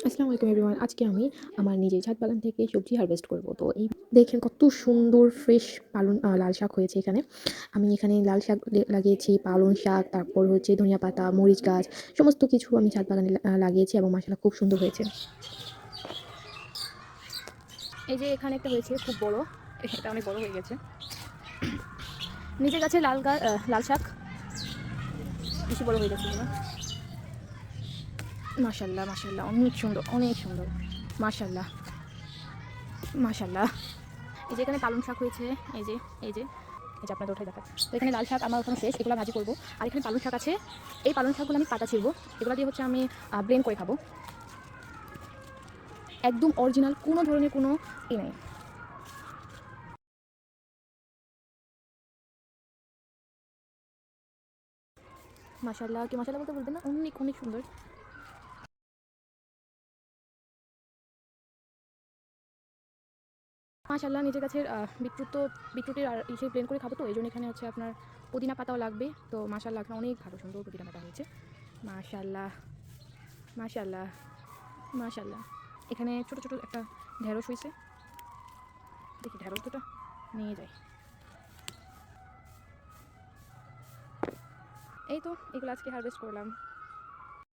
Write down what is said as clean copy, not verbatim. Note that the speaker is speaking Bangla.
আসসালামু আলাইকুম এভরিওয়ান। আজকে আমি আমার নিজের ছাদ বাগান থেকে সবজি হারভেস্ট করব। তো এই দেখেন কত সুন্দর ফ্রেশ পালং লাল শাক হয়েছে এখানে। আমি এখানে লাল শাক লাগিয়েছি, পালং শাক, তারপর হচ্ছে ধনিয়া পাতা, মরিচ গাছ, সমস্ত কিছু আমি ছাদ বাগানে লাগিয়েছি এবং মাশাআল্লাহ খুব সুন্দর হয়েছে। এই যে এখানে একটা হয়েছে খুব বড়, এটা অনেক বড় হয়ে গেছে। নিজের গাছে লাল শাক বেশি বড় হয়ে গেছে না? মাশাআল্লাহ মাশাআল্লাহ, অনেক সুন্দর অনেক সুন্দর। মাশাআল্লাহ মাশাআল্লাহ। এই যে এখানে পালং শাক হয়েছে, এই যে এই যে এই যে আপনাদের ওঠাই দেখা। তো এখানে লাল শাক আমার ওখানে শেষ, এগুলো ভাজি করবো। আর এখানে পালং শাক আছে, এই পালং শাকগুলো আমি পাতা ছিড়বো, এগুলো দিয়ে হচ্ছে আমি ব্লেন্ড করে খাবো। একদম অরিজিনাল, কোনো ধরনের কোনো নেই। মাশাআল্লাহ, কি মাশাআল্লাহ বলতে বলবেন না, অনেক অনেক সুন্দর। মাশাআল্লাহ, নিজের গাছের বিটরুটের আর ইসে ব্লেন্ড করে খাবো, তো এই জন্য এখানে হচ্ছে আপনার পুদিনা পাতাও লাগবে। তো মাশাআল্লাহ এখানে অনেক ভালো সুন্দর পুদিনা পাতা হয়েছে। মাশাআল্লাহ মাশাআল্লাহ মাশাআল্লাহ। এখানে ছোট ছোট একটা ঢেঁড়স হয়েছে, দেখি ঢেঁড়স দুটো নিয়ে যাই। এই তো এগুলো আজকে হারভেস্ট করলাম।